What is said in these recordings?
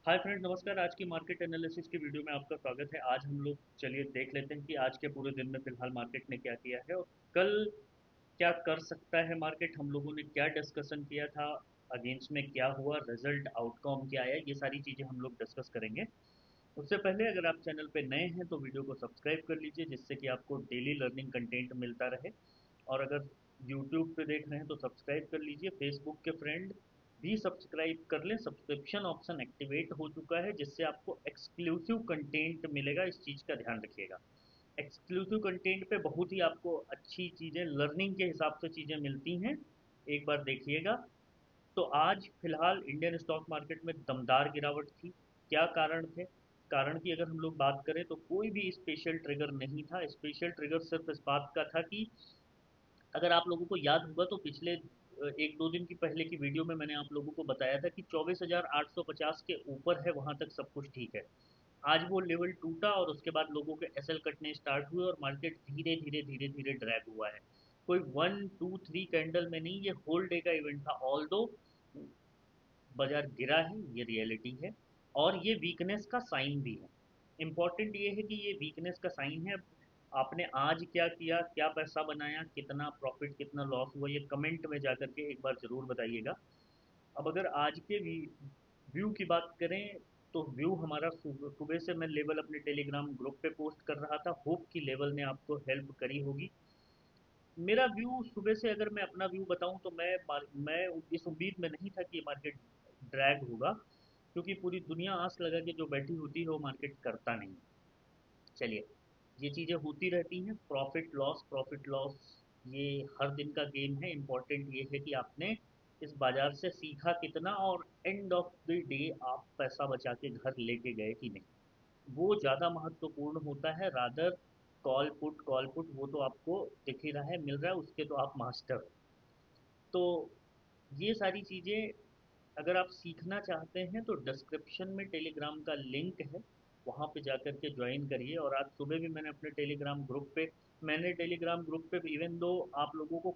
Hi friend, नमस्कार। आज की मार्केट एनालिसिस की वीडियो में आपका स्वागत है। आज हम लोग चलिए देख लेते हैं कि आज के पूरे दिन में फिलहाल मार्केट ने क्या किया है और कल क्या कर सकता है मार्केट। हम लोगों ने क्या डिस्कशन किया था, अगेंस्ट में क्या हुआ, रिजल्ट आउटकम क्या आया, ये सारी चीज़ें हम लोग डिस्कस करेंगे। उससे पहले अगर आप चैनल पे नए हैं तो वीडियो को सब्सक्राइब कर लीजिए, जिससे कि आपको डेली लर्निंग कंटेंट मिलता रहे। और अगर यूट्यूब पे देख रहे हैं तो सब्सक्राइब कर लीजिए। फेसबुक के फ्रेंड भी सब्सक्राइब कर लें। सब्सक्रिप्शन ऑप्शन एक्टिवेट हो चुका है, जिससे आपको एक्सक्लूसिव कंटेंट मिलेगा। इस चीज़ का ध्यान रखिएगा। एक्सक्लूसिव कंटेंट पे बहुत ही आपको अच्छी चीज़ें, लर्निंग के हिसाब से चीज़ें मिलती हैं। एक बार देखिएगा। तो आज फिलहाल इंडियन स्टॉक मार्केट में दमदार गिरावट थी। क्या कारण थे? कारण की अगर हम लोग बात करें तो कोई भी स्पेशल ट्रिगर नहीं था। स्पेशल ट्रिगर सिर्फ इस बात का था कि अगर आप लोगों को याद होगा तो पिछले एक दो दिन की पहले की वीडियो में मैंने आप लोगों को बताया था कि 24,850 के ऊपर है, वहां तक सब कुछ ठीक है। आज वो लेवल टूटा और उसके बाद लोगों के एसएल कटने स्टार्ट हुए और मार्केट धीरे धीरे धीरे धीरे ड्रैग हुआ है। कोई 1 2 3 कैंडल में नहीं, ये होल डे का इवेंट था। ऑल दो बाजार गिरा है, ये रियलिटी है और ये वीकनेस का साइन भी है। इम्पॉर्टेंट ये है कि ये वीकनेस का साइन है। आपने आज क्या किया, क्या पैसा बनाया, कितना प्रॉफिट कितना लॉस हुआ, ये कमेंट में जाकर के एक बार ज़रूर बताइएगा। अब अगर आज के व्यू की बात करें तो व्यू हमारा सुबह सुबह से मैं लेवल अपने टेलीग्राम ग्रुप पे पोस्ट कर रहा था। होप की लेवल ने आपको हेल्प करी होगी। मेरा व्यू सुबह से अगर मैं अपना व्यू बताऊं तो मैं इस उम्मीद में नहीं था कि ये मार्केट ड्रैग होगा, क्योंकि पूरी दुनिया आस लगा के जो बैठी होती है वो मार्केट करता नहीं। चलिए, ये चीज़ें होती रहती हैं। प्रॉफिट लॉस ये हर दिन का गेम है। इम्पोर्टेंट ये है कि आपने इस बाजार से सीखा कितना और एंड ऑफ द डे आप पैसा बचा के घर लेके गए कि नहीं, वो ज़्यादा महत्वपूर्ण होता है। रादर कॉल पुट वो तो आपको दिख ही रहा है, मिल रहा है, उसके तो आप मास्टर। तो ये सारी चीज़ें अगर आप सीखना चाहते हैं तो डिस्क्रिप्शन में टेलीग्राम का लिंक है, वहाँ पे जाकर के ज्वाइन करिए। और आज सुबह भी मैंने अपने टेलीग्राम ग्रुप पे इवन दो आप लोगों को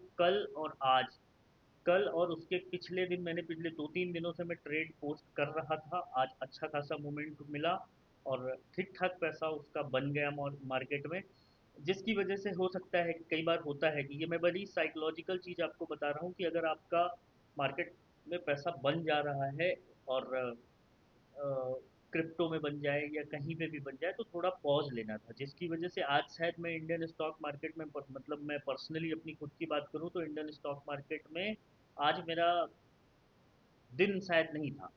कल और उसके पिछले दिन, मैंने पिछले 2 3 दिनों से मैं ट्रेड पोस्ट कर रहा था। आज अच्छा खासा मोमेंट मिला और ठीक ठाक पैसा उसका बन गया मार्केट में, जिसकी वजह से हो सकता है कि कई बार होता है कि ये मैं बड़ी साइकोलॉजिकल चीज़ आपको बता रहा हूँ कि अगर आपका मार्केट में पैसा बन जा रहा है और क्रिप्टो में बन जाए या कहीं पे भी बन जाए तो थोड़ा पॉज लेना था, जिसकी वजह से आज शायद मैं इंडियन स्टॉक मार्केट में मतलब मैं पर्सनली अपनी खुद की बात करूं तो इंडियन स्टॉक मार्केट में आज मेरा दिन शायद नहीं था।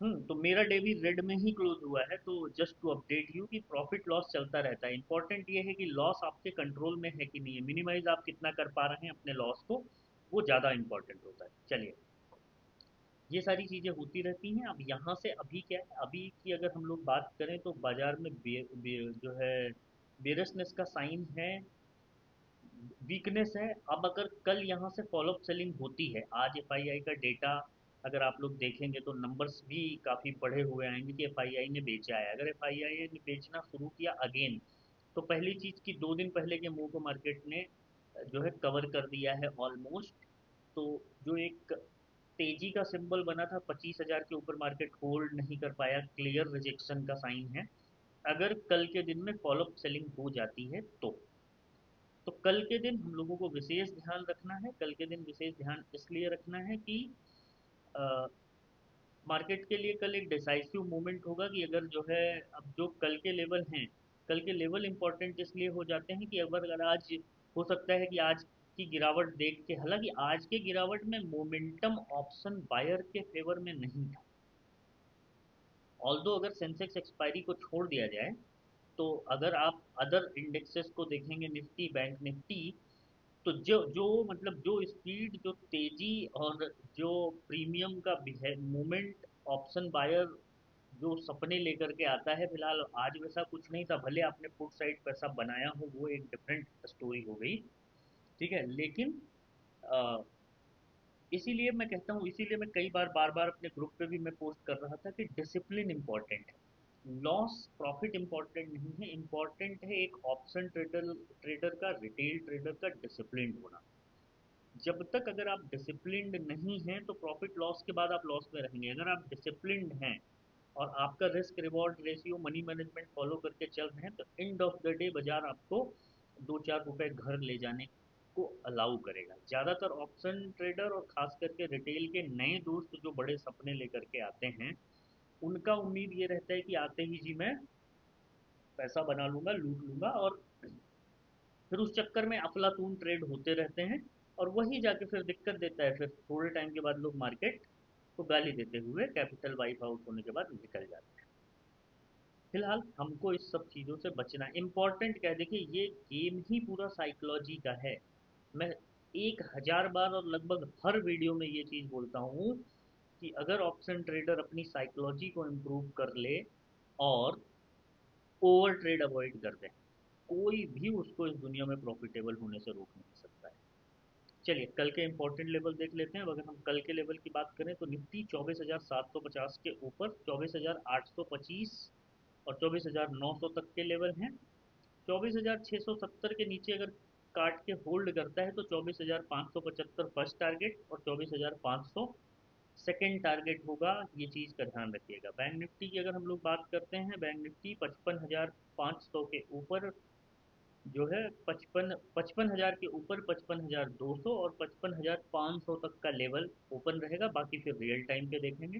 तो मेरा डे भी रेड में ही क्लोज हुआ है। तो जस्ट टू अपडेट यू कि प्रॉफिट लॉस चलता रहता है। इंपॉर्टेंट ये है कि लॉस आपके कंट्रोल में है कि नहीं है, मिनिमाइज आप कितना कर पा रहे हैं अपने लॉस को, वो ज़्यादा इंपॉर्टेंट होता है। चलिए, ये सारी चीज़ें होती रहती हैं। अब यहाँ से अभी क्या है, अभी की अगर हम लोग बात करें तो बाजार में जो है बेरसनेस का साइन है, वीकनेस है। अब अगर कल यहाँ से फॉलोअप सेलिंग होती है, आज एफआईआई का डेटा अगर आप लोग देखेंगे तो नंबर्स भी काफ़ी बढ़े हुए आएंगे कि एफआईआई ने बेचा है। अगर एफआईआई ने बेचना शुरू किया अगेन, तो पहली चीज़ की 2 दिन पहले के मूव को मार्केट ने जो है कवर कर दिया है ऑलमोस्ट। तो जो एक तेजी का सिंबल बना था 25,000 के ऊपर, मार्केट होल्ड नहीं कर पाया, क्लियर रिजेक्शन का साइन है। अगर कल के दिन में फॉलोअप सेलिंग हो जाती है तो कल के दिन हम लोगों को विशेष ध्यान रखना है। कल के दिन विशेष ध्यान इसलिए रखना है कि मार्केट के लिए कल एक डिसाइसिव मोमेंट होगा कि अगर जो है, अब जो कल के लेवल हैं, कल के लेवल इंपॉर्टेंट इसलिए हो जाते हैं कि अगर आज हो सकता है कि आज की गिरावट देख के, हालांकि आज के गिरावट में मोमेंटम ऑप्शन बायर के फेवर में नहीं था। ऑल्दो अगर सेंसेक्स एक्सपायरी को छोड़ दिया जाए तो अगर आप अदर इंडेक्सेस को देखेंगे, निफ्टी बैंक निफ्टी, तो जो मतलब जो स्पीड, जो तेजी और जो प्रीमियम का मूवमेंट ऑप्शन बायर जो सपने लेकर के आता है, फिलहाल आज वैसा कुछ नहीं था। भले आपने पुट साइड पैसा बनाया हो, वो एक डिफरेंट स्टोरी हो गई, ठीक है। लेकिन अ, इसीलिए मैं कहता हूँ, इसीलिए मैं कई बार बार बार अपने ग्रुप पे भी मैं पोस्ट कर रहा था कि डिसिप्लिन इंपॉर्टेंट है। लॉस प्रॉफिट इंपॉर्टेंट नहीं है, इंपॉर्टेंट है एक ऑप्शन ट्रेडर का, रिटेल ट्रेडर का डिसिप्लिन होना। जब तक अगर आप डिसिप्लिन्ड नहीं हैं तो प्रॉफिट लॉस के बाद आप लॉस में रहेंगे। अगर आप डिसिप्लिन्ड हैं और आपका risk reward ratio money management follow करके चल रहे हैं तो एंड ऑफ द डे बाजार आपको 2-4 रुपए घर ले जाने को अलाउ करेगा। ज़्यादातर ऑप्शन ट्रेडर और खास करके रिटेल के नए दोस्त जो बड़े सपने लेकर के आते हैं, उनका उम्मीद ये रहता है कि आते ही जी मैं पैसा बना लूंगा, लूट लूंगा, और फिर उस चक्कर में अफलातून ट्रेड होते रहते हैं, और वही जाके फिर दिक्कत देता है। फिर थोड़े टाइम के बाद लोग मार्केट को गाली देते हुए कैपिटल वाइप आउट होने के बाद निकल जाते हैं। फिलहाल हमको इस सब चीज़ों से बचना है। इम्पॉर्टेंट क्या है, देखिए ये गेम ही पूरा साइकोलॉजी का है। मैं 1000 बार और लगभग हर वीडियो में ये चीज़ बोलता हूँ कि अगर ऑप्शन ट्रेडर अपनी साइकोलॉजी को इम्प्रूव कर ले और ओवर ट्रेड अवॉइड कर दे, कोई भी उसको इस दुनिया में प्रॉफिटेबल होने से रोक नहीं सकता है। चलिए कल के इंपॉर्टेंट लेवल देख लेते हैं। अगर हम कल के लेवल की बात करें तो निफ्टी 24,750 के ऊपर 24,825 और 24,900 तक के लेवल हैं। 24,670 के नीचे अगर काट के होल्ड करता है तो 24,575 फर्स्ट टारगेट और 24,500 सेकेंड टारगेट होगा। ये चीज़ का ध्यान रखिएगा। बैंक निफ्टी की अगर हम लोग बात करते हैं, बैंक निफ्टी 55,500 के ऊपर जो है 55,000 के ऊपर 55,200 और 55,500 तक का लेवल ओपन रहेगा। बाकी फिर रियल टाइम पे देखेंगे।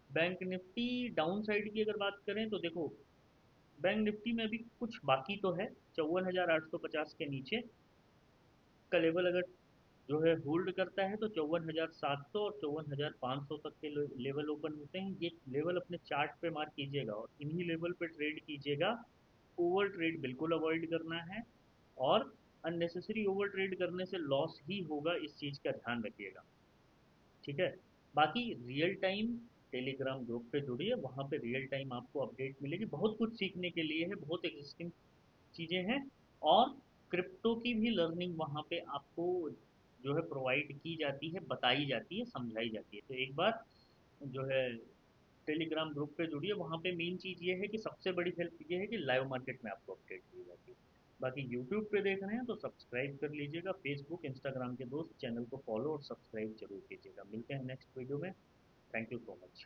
बैंक निफ्टी डाउन साइड की अगर बात करें तो देखो, बैंक निफ्टी में अभी कुछ बाकी तो है। 54,850 के नीचे का लेवल अगर जो है होल्ड करता है तो 54,700 और 54,500 तक के लेवल ओपन होते हैं। ये लेवल अपने चार्ट पे मार्क कीजिएगा और इन्हीं लेवल पे ट्रेड कीजिएगा। ओवर ट्रेड बिल्कुल अवॉइड करना है, और अननेसेसरी ओवर ट्रेड करने से लॉस ही होगा, इस चीज़ का ध्यान रखिएगा। ठीक है। बाकी रियल टाइम टेलीग्राम ग्रुप पे जुड़िए, वहाँ पे रियल टाइम आपको अपडेट मिलेगी। बहुत कुछ सीखने के लिए है, बहुत एग्जिस्टिंग चीज़ें हैं, और क्रिप्टो की भी लर्निंग वहाँ पे आपको जो है प्रोवाइड की जाती है, बताई जाती है, समझाई जाती है। तो एक बार जो है टेलीग्राम ग्रुप पे जुड़िए। वहाँ पे मेन चीज़ ये है कि सबसे बड़ी हेल्प ये है कि लाइव मार्केट में आपको अपडेट दी जाती है। बाकी यूट्यूब पे देख रहे हैं तो सब्सक्राइब कर लीजिएगा। फेसबुक इंस्टाग्राम के दोस्त चैनल को फॉलो और सब्सक्राइब जरूर कीजिएगा। मिलते हैं नेक्स्ट वीडियो में। Thank you so much.